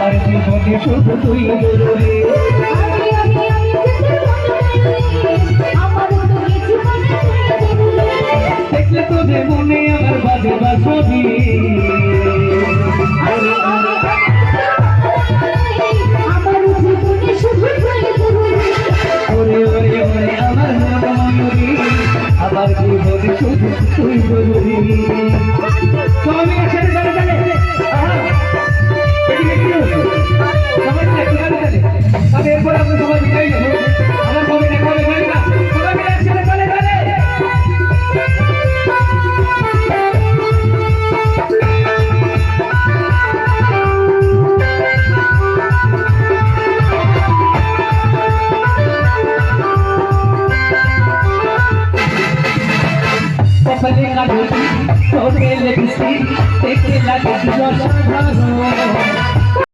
আমার জীবনে শুধু তুই জরুরি দেখলে তোদের মনে আমার বাজে বাসবি